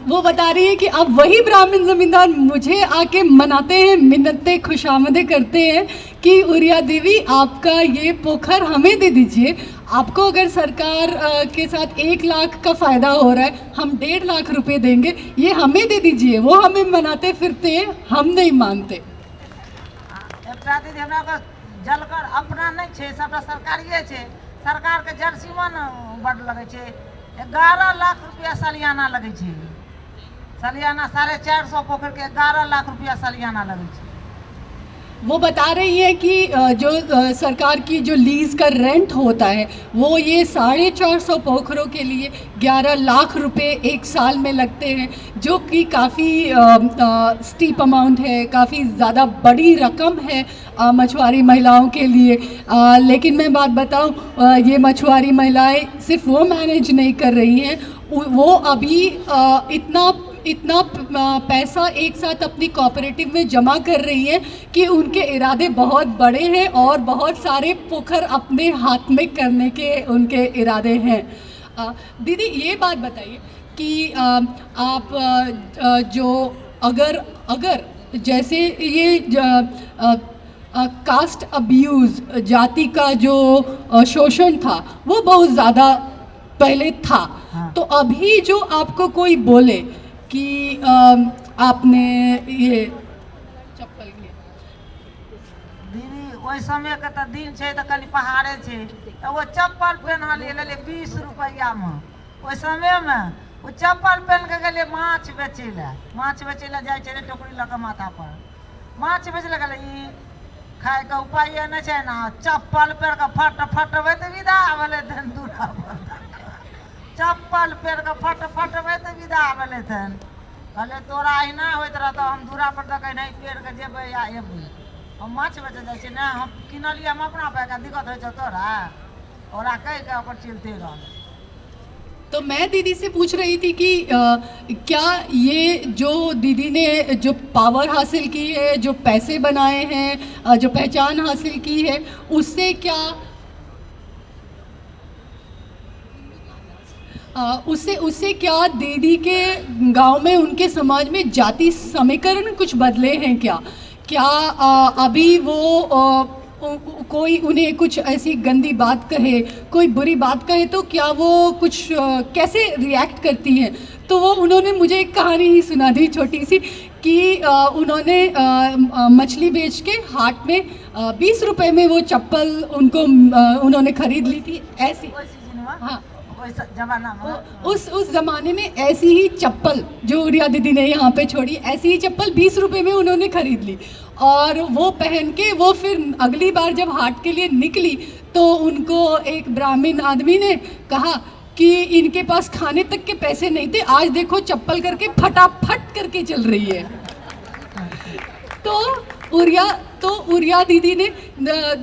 वो बता रही है कि अब वही ब्राह्मण जमींदार मुझे आके मनाते हैं, मिन्नतें खुशामदें करते हैं कि उड़िया देवी आपका ये पोखर हमें दे दीजिए, आपको अगर सरकार के साथ 1 लाख का फ़ायदा हो रहा है, हम 1.5 लाख रुपए देंगे, ये हमें दे दीजिए। वो हमें मनाते फिरते हैं, हम नहीं मानते। एकटा दीदी हमरा जलकर अपना नहीं छै, सबटा सरकारिए छै। सरकार के जल सीमा बड लगे छै, 11 लाख रुपया सालियाना लगे छै, सालियाना 450 पोखर के 11 लाख रुपया सालियाना लगे छै। वो बता रही है कि जो सरकार की जो लीज़ का रेंट होता है, वो ये 450 पोखरों के लिए 11 लाख रुपए 1 साल में लगते हैं, जो कि काफ़ी स्टीप अमाउंट है, काफ़ी ज़्यादा बड़ी रकम है मछुआरी महिलाओं के लिए। लेकिन मैं बात बताऊं, ये मछुआरी महिलाएं सिर्फ वो मैनेज नहीं कर रही हैं, वो अभी इतना पैसा एक साथ अपनी कोऑपरेटिव में जमा कर रही है कि उनके इरादे बहुत बड़े हैं और बहुत सारे पोखर अपने हाथ में करने के उनके इरादे हैं। दीदी, ये बात बताइए कि आप जो अगर जैसे ये कास्ट अब्यूज़, जाति का जो शोषण था, वो बहुत ज़्यादा पहले था। हाँ। तो अभी जो आपको कोई बोले कि आपने ये चप्पल लिया, दीदी ओहि समय के तो दिन छै, तो कनी पहाड़े छै, तो वो चप्पल पहना ले 20 रुपया में। ओहि समय में वो चप्पल पहन के गए माछ बेचे ला जाए छे, टोकरी लऽ के माथा पर माछ बेचे ला गए। खाए के उपाय नहीं छै ना, चप्पल पेर के फटबै तऽ विदा भेलै दूरा पर, चप्पल पेर के फटबै तऽ विदा भेलै। कहले तोरा अहिना होइत रहतौ, हम दूरा पर तक नहीं पेड़ के जेबै या एबै, हम माछ बेचे जाइ छी ना, हम किनलिए, हम अपना पैसा दिक्कत होइ छौ तोरा, ओरा कहि के अपन चलते रह। तो मैं दीदी से पूछ रही थी कि क्या ये जो दीदी ने जो पावर हासिल की है, जो पैसे बनाए हैं, जो पहचान हासिल की है, उससे क्या उससे क्या दीदी के गांव में, उनके समाज में जाति समीकरण कुछ बदले हैं क्या? क्या अभी वो कोई उन्हें कुछ ऐसी गंदी बात कहे, कोई बुरी बात कहे तो क्या वो कुछ कैसे रिएक्ट करती हैं? तो वो उन्होंने मुझे एक कहानी ही सुना दी छोटी सी कि उन्होंने मछली बेच के हाट में 20 रुपए में वो चप्पल उनको उन्होंने खरीद ली थी ऐसी। हाँ, जमाना में उस ज़माने में ऐसी ही चप्पल जो उरिया दीदी ने यहाँ पे छोड़ी, ऐसी ही चप्पल 20 रुपए में उन्होंने खरीद ली और वो पहन के वो फिर अगली बार जब हाट के लिए निकली तो उनको एक ब्राह्मण आदमी ने कहा कि इनके पास खाने तक के पैसे नहीं थे, आज देखो चप्पल करके फटाफट करके चल रही है। तो उरिया दीदी ने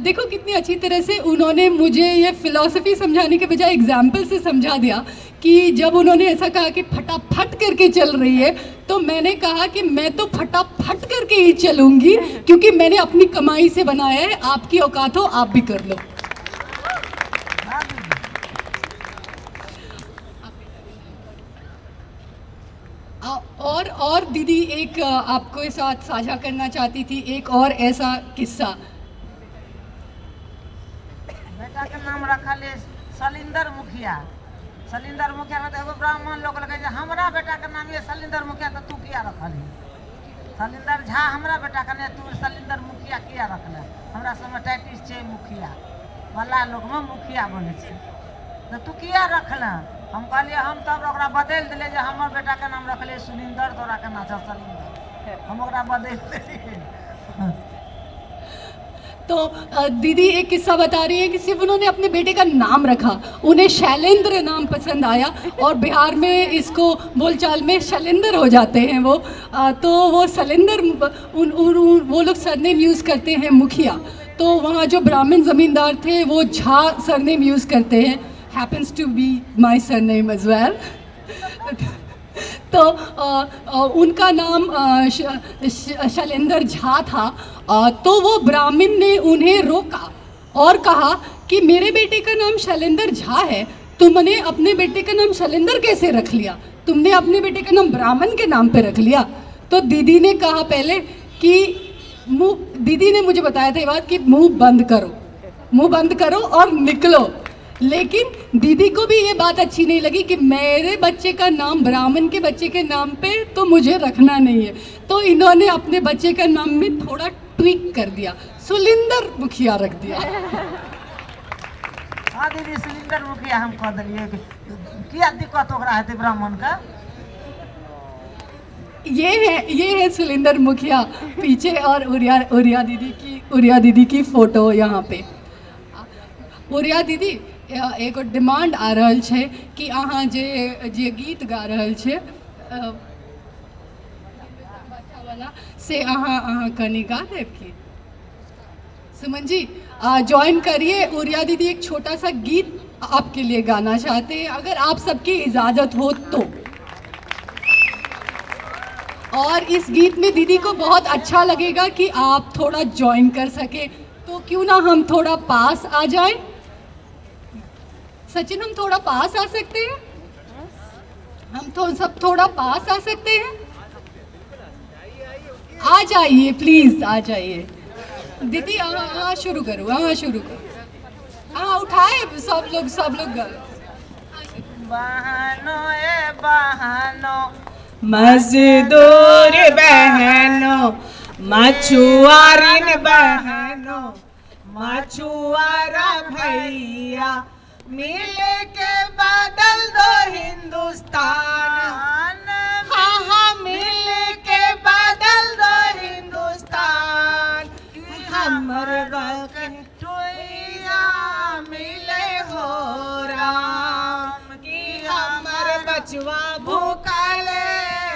देखो कितनी अच्छी तरह से उन्होंने मुझे ये फिलॉसफी समझाने के बजाय एग्जाम्पल से समझा दिया कि जब उन्होंने ऐसा कहा कि फटाफट करके चल रही है तो मैंने कहा कि मैं तो फटाफट करके ही चलूँगी क्योंकि मैंने अपनी कमाई से बनाया है, आपकी औकात हो आप भी कर लो। और दीदी एक आपको साथ साझा करना चाहती थी एक और ऐसा किस्सा। बेटा के नाम रखल है शैलेंद्र मुखिया। शैलेंद्र मुखिया में एगो ब्राह्मण लोग लगे हमरा बेटा के नाम ये शैलेंद्र मुखिया, तो तू किया रखल है? शैलेंद्र झा हमरा बेटा के नाम, तू शैलेंद्र मुखिया किया रखल? हमरा समय टाइटिस छे मुखिया वाला लोग में मुखिया बोले छे, तो तू किया रखल? हम कहलिए हम तब ओकरा बदल दिले जे हमर बेटा के नाम रखले सुनिंदर, तोरा के नाम शैलेंद्र, हम ओकरा बदल दिले। तो दीदी एक किस्सा बता रही है कि सिर्फ उन्होंने अपने बेटे का नाम रखा, उन्हें शैलेंद्र नाम पसंद आया और बिहार में इसको बोलचाल में शैलेंद्र हो जाते हैं वो, तो वो शैलेंद्र वो लोग सरनेम यूज़ करते हैं मुखिया, तो वहाँ जो ब्राह्मण ज़मींदार थे वो झा सरनेम यूज़ करते हैं, happens to be my surname as well। तो उनका नाम शैलेंद्र झा था, तो वो ब्राह्मण ने उन्हें रोका और कहा कि मेरे बेटे का नाम शैलेंद्र झा है, तुमने अपने बेटे का नाम शैलेंद्र कैसे रख लिया? तुमने अपने बेटे का नाम ब्राह्मण के नाम पे रख लिया। तो दीदी ने कहा पहले कि दीदी ने मुझे बताया था ये बात कि मुंह बंद करो और निकलो, लेकिन दीदी को भी ये बात अच्छी नहीं लगी कि मेरे बच्चे का नाम ब्राह्मण के बच्चे के नाम पे तो मुझे रखना नहीं है, तो इन्होंने अपने बच्चे का नाम में थोड़ा ट्विक कर दिया, सुलिंदर मुखिया रख दिया। हाँ दीदी, सुलिंदर मुखिया हम कह दिलिए, क्या दिक्कत ओकरा है ब्राह्मण का? ये है सुलिंदर मुखिया पीछे, और उरिया दीदी की फोटो यहाँ पे। उरिया दीदी एक डिमांड आ रहल छे कि अहाँ जे गीत गा रहल छे वाला से अहाँ कनी गा देब की? सुमन जी ज्वाइन करिए, उरिया दीदी एक छोटा सा गीत आपके लिए गाना चाहते हैं, अगर आप सबकी इजाज़त हो तो। और इस गीत में दीदी को बहुत अच्छा लगेगा कि आप थोड़ा ज्वाइन कर सके, तो क्यों ना हम थोड़ा पास आ जाएं? सचिन, हम थोड़ा पास आ सकते हैं? हम तो सब थोड़ा पास आ सकते हैं? आ जाइए प्लीज, आ जाइए दीदी। हाँ शुरू करो, हाँ उठाए सब लोग बहनों ए बहनों, मजदूर बहनों, मछुआरिन बहनों, मछुआरा भैया, मिल के बदल दो हिंदुस्तान, हाँ मिल के बदल दो हिंदुस्तान, हमर टोइया मिले हो राम, कि हमर बचवा भूखले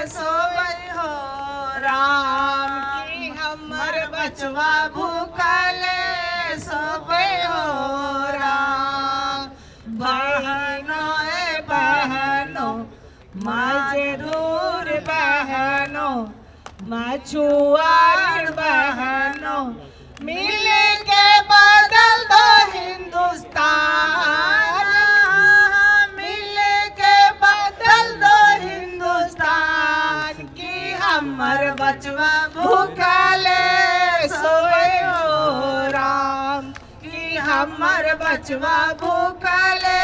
सोवै हो राम, कि हमर बचवा भूखले सोवै हो राम। बहनों ए बहनों, मछुआर बहनों मिल के बदल दो हिंदुस्तान, मिल के बदल दो हिंदुस्तान की हमर बचवा भूखले सोए हो राम, की हमर बचवा भूखले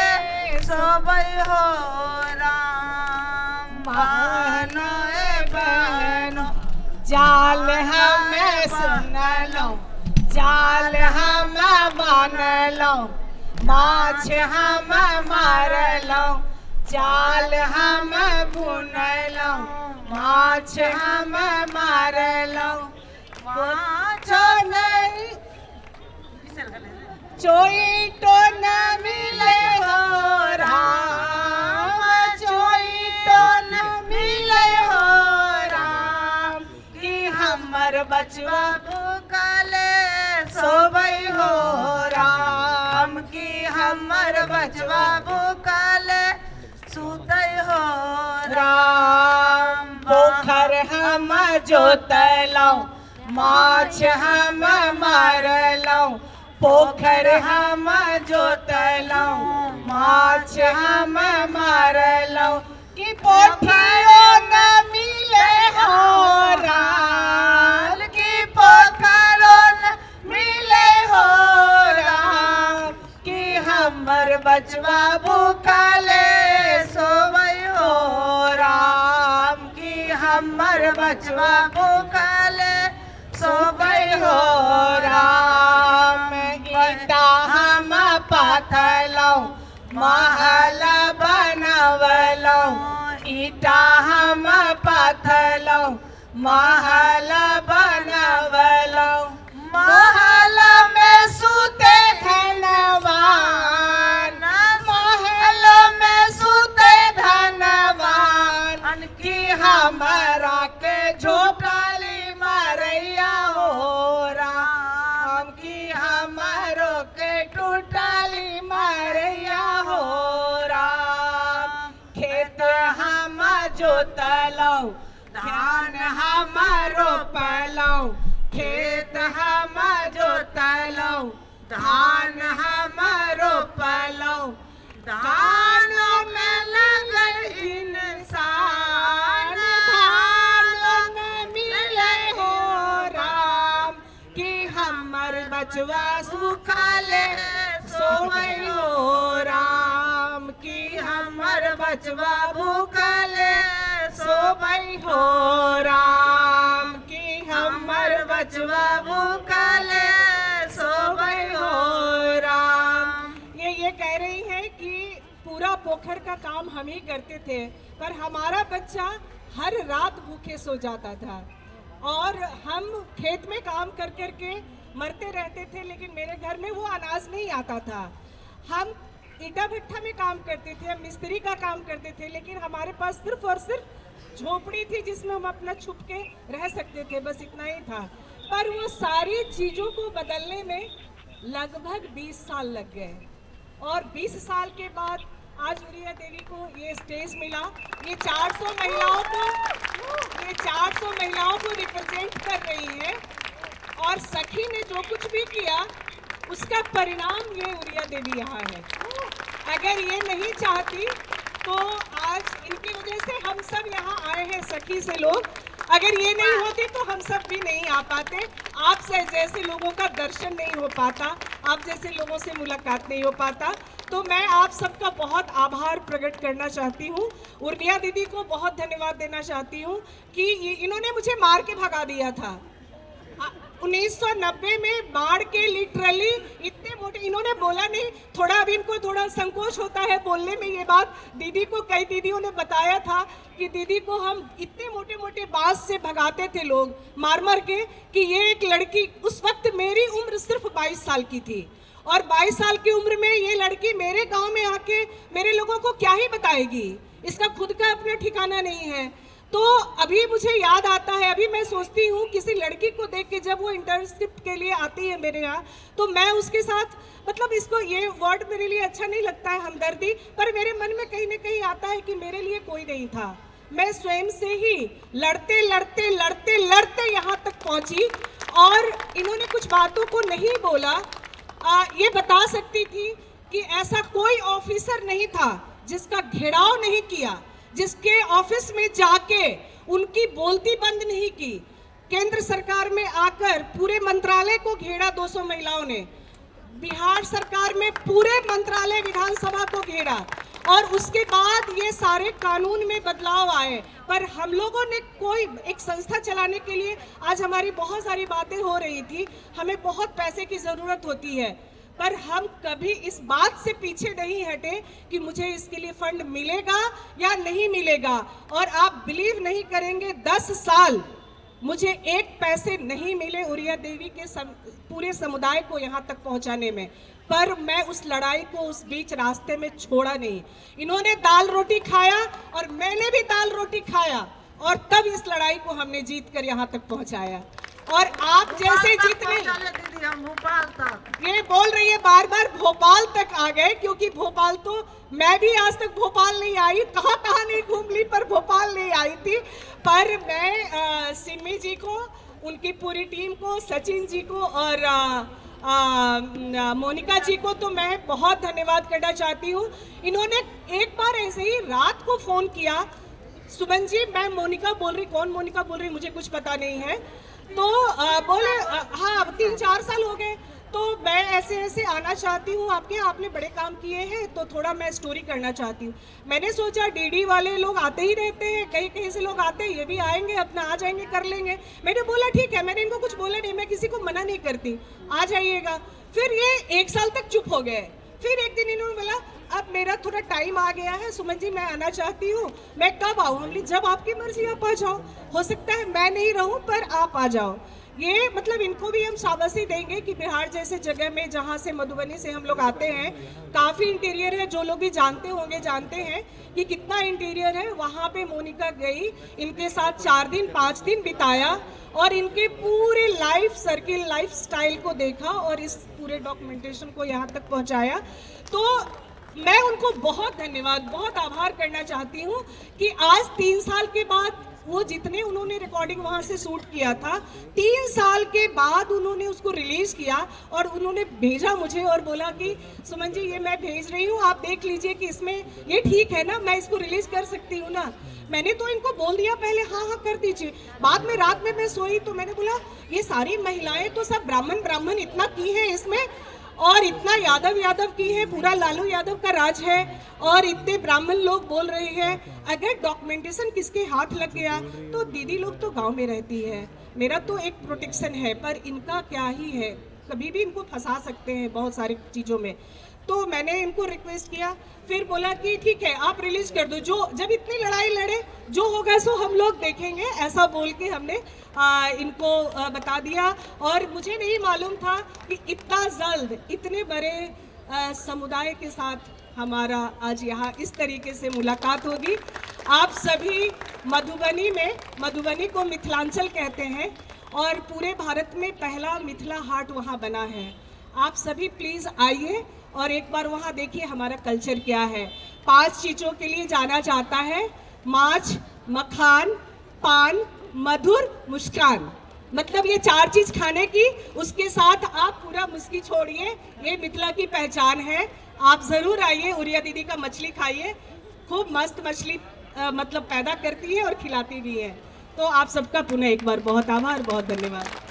सोए हो राम। बहनों ए बहनों जाल हमें सुन लो, जाल हम मान लो, माछ हम मार लो, जाल हम बुन लो, माछ हम मार लो। माछो नहीं चोई तो न मिले हो राम, चोई तो न मिले हो राम, कि हमर बचवा भूखले सोबई हो राम, कि हमर बचवा भूखले सुतई हो राम। पोखर हम जोतलौ, माछ हम मारलौ, पोखर हम जोतलौ, माछ हम मारलौ, कि पोठियो न मिले हो राम, कि पोखरो न मिले हो राम, कि हमर बचवा भूखले सोवई हो राम, कि हमर बचवा भूखले सोवई हो राम। ईटा हम पाथलौ, महल बनवलौ, ईटा हम पाथलौ, महल बनवलौ, महल में सूते धनवान, महल में सूते धनवान, कि हमरा के झोपड़ी मरैया हो राम, कि हमरो के टूटली मरैया हो राम। खेत हम जोतलौ, धान हम रोपलौ, खेत हम जोतलौ, धान हम रोपलौ, धान में लगल इंसान, धान में मिले हो राम, कि हमर बचवा सुखले सोवई हो राम, कि हमर बचवा भूखले सोवई हो राम, कि हमर बचवा भूखले सोवई हो राम। ये कह रही है कि पूरा पोखर का काम हम ही करते थे, पर हमारा बच्चा हर रात भूखे सो जाता था और हम खेत में काम कर कर के मरते रहते थे, लेकिन मेरे घर में वो अनाज नहीं आता था। हम ईटा भट्ठा में काम करते थे, हम मिस्त्री का काम करते थे, लेकिन हमारे पास सिर्फ और सिर्फ झोपड़ी थी जिसमें हम अपना छुप के रह सकते थे, बस इतना ही था। पर वो सारी चीज़ों को बदलने में लगभग 20 साल लग गए और 20 साल के बाद आज उरिया देवी को ये स्टेज मिला। ये 400 महिलाओं को रिप्रेजेंट कर रही है और सखी ने जो कुछ भी किया उसका परिणाम ये उरिया देवी यहाँ है। अगर ये नहीं चाहती तो आज इनकी वजह से हम सब यहाँ आए हैं, सखी से लोग। अगर ये नहीं होती तो हम सब भी नहीं आ पाते, आप जैसे लोगों का दर्शन नहीं हो पाता, आप जैसे लोगों से मुलाकात नहीं हो पाता। तो मैं आप सबका बहुत आभार प्रकट करना चाहती हूँ, उर्मिया दीदी को बहुत धन्यवाद देना चाहती हूँ कि इन्होंने मुझे मार के भगा दिया था। 1990 में बाढ़ के लिटरली इतने मोटे, इन्होंने बोला नहीं, थोड़ा अभी इनको थोड़ा संकोच होता है बोलने में ये बात। दीदी को कई दीदियों ने बताया था कि दीदी को हम इतने मोटे मोटे बांस से भगाते थे लोग मार मार के, कि ये एक लड़की, उस वक्त मेरी उम्र सिर्फ 22 साल की थी और 22 साल की उम्र में ये लड़की मेरे गाँव में आके मेरे लोगों को क्या ही बताएगी, इसका खुद का अपना ठिकाना नहीं है। तो अभी मुझे याद आता है, अभी मैं सोचती हूँ किसी लड़की को देख के जब वो इंटर्नशिप के लिए आती है मेरे यहाँ, तो मैं उसके साथ, मतलब इसको ये वर्ड मेरे लिए अच्छा नहीं लगता है हमदर्दी, पर मेरे मन में कहीं ना कहीं आता है कि मेरे लिए कोई नहीं था, मैं स्वयं से ही लड़ते लड़ते लड़ते लड़ते यहाँ तक पहुँची और इन्होंने कुछ बातों को नहीं बोला। ये बता सकती थी कि ऐसा कोई ऑफिसर नहीं था जिसका घेराव नहीं किया, जिसके ऑफिस में जाके उनकी बोलती बंद नहीं की। केंद्र सरकार में आकर पूरे मंत्रालय को घेरा 200 महिलाओं ने, बिहार सरकार में पूरे मंत्रालय विधानसभा को घेरा और उसके बाद ये सारे कानून में बदलाव आए। पर हम लोगों ने कोई एक संस्था चलाने के लिए आज हमारी बहुत सारी बातें हो रही थी, हमें बहुत पैसे की ज़रूरत होती है, पर हम कभी इस बात से पीछे नहीं हटे कि मुझे इसके लिए फंड मिलेगा या नहीं मिलेगा। और आप बिलीव नहीं करेंगे, 10 साल मुझे एक पैसे नहीं मिले उरिया देवी के पूरे समुदाय को यहाँ तक पहुँचाने में, पर मैं उस लड़ाई को उस बीच रास्ते में छोड़ा नहीं। इन्होंने दाल रोटी खाया और मैंने भी दाल रोटी खाया और तब इस लड़ाई को हमने जीत कर यहाँ तक पहुँचाया। और आप जैसे जितने दीदी हम भोपाल तक, ये बोल रही है बार बार भोपाल तक आ गए, क्योंकि भोपाल तो मैं भी आज तक भोपाल नहीं आई, कहाँ कहाँ नहीं घूम ली पर भोपाल नहीं आई थी। पर मैं सिमी जी को, उनकी पूरी टीम को, सचिन जी को और मोनिका जी को तो मैं बहुत धन्यवाद करना चाहती हूँ। इन्होंने एक बार ऐसे ही रात को फ़ोन किया, सुमन जी मैं मोनिका बोल रही। कौन मोनिका बोल रही मुझे कुछ पता नहीं है। तो बोले हाँ 3-4 साल हो गए, तो मैं ऐसे ऐसे आना चाहती हूँ आपके, आपने बड़े काम किए हैं तो थोड़ा मैं स्टोरी करना चाहती हूँ। मैंने सोचा डीडी वाले लोग आते ही रहते हैं, कहीं कहीं से लोग आते हैं, ये भी आएंगे, अपना आ जाएंगे, कर लेंगे। मैंने बोला ठीक है, मैंने इनको कुछ बोला नहीं, मैं किसी को मना नहीं करती, आ जाइएगा। फिर ये 1 साल तक चुप हो गए। फिर एक दिन इन्होंने बोला अब मेरा थोड़ा टाइम आ गया है सुमन जी, मैं आना चाहती हूँ, मैं कब आऊँ? हमने जब आपकी मर्जी आप आ जाओ, हो सकता है मैं नहीं रहूँ पर आप आ जाओ। ये मतलब इनको भी हम शाबाशी देंगे कि बिहार जैसे जगह में, जहाँ से मधुबनी से हम लोग आते हैं, काफ़ी इंटीरियर है, जो लोग भी जानते होंगे जानते हैं कि कितना इंटीरियर है। वहाँ पे मोनिका गई, इनके साथ 4 दिन 5 दिन बिताया और इनके पूरे लाइफ सर्किल, लाइफ स्टाइल को देखा और इस पूरे डॉक्यूमेंटेशन को यहाँ तक पहुँचाया। तो मैं उनको बहुत धन्यवाद, बहुत आभार करना चाहती हूँ कि आज 3 साल के बाद वो जितने उन्होंने रिकॉर्डिंग वहाँ से शूट किया था, 3 साल के बाद उन्होंने उसको रिलीज़ किया और उन्होंने भेजा मुझे और बोला कि सुमन जी ये मैं भेज रही हूँ, आप देख लीजिए कि इसमें ये ठीक है ना, मैं इसको रिलीज़ कर सकती हूँ ना। मैंने तो इनको बोल दिया पहले हाँ हाँ कर दीजिए। बाद में रात में मैं सोई तो मैंने बोला ये सारी महिलाएं तो सब ब्राह्मण इतना की है इसमें, और इतना यादव की है, पूरा लालू यादव का राज है और इतने ब्राह्मण लोग बोल रहे हैं। अगर डॉक्यूमेंटेशन किसके हाथ लग गया तो दीदी लोग तो गांव में रहती है, मेरा तो एक प्रोटेक्शन है, पर इनका क्या ही है, कभी भी इनको फंसा सकते हैं बहुत सारी चीज़ों में। तो मैंने इनको रिक्वेस्ट किया, फिर बोला कि ठीक है आप रिलीज कर दो, जो जब इतनी लड़ाई लड़े जो होगा सो हम लोग देखेंगे, ऐसा बोल के हमने इनको बता दिया। और मुझे नहीं मालूम था कि इतना जल्द इतने बड़े समुदाय के साथ हमारा आज यहाँ इस तरीके से मुलाकात होगी। आप सभी मधुबनी को मिथिलांचल कहते हैं और पूरे भारत में पहला मिथिला हाट वहाँ बना है। आप सभी प्लीज़ आइए और एक बार वहाँ देखिए हमारा कल्चर क्या है। 5 चीज़ों के लिए जाना जाता है, माछ, मखान, पान, मधुर, मुस्कान। मतलब ये 4 चीज़ खाने की, उसके साथ आप पूरा मुस्की छोड़िए, ये मिथिला की पहचान है। आप ज़रूर आइए, उरिया दीदी का मछली खाइए, खूब मस्त मछली मतलब पैदा करती है और खिलाती भी है। तो आप सबका पुनः एक बार बहुत आभार, बहुत धन्यवाद।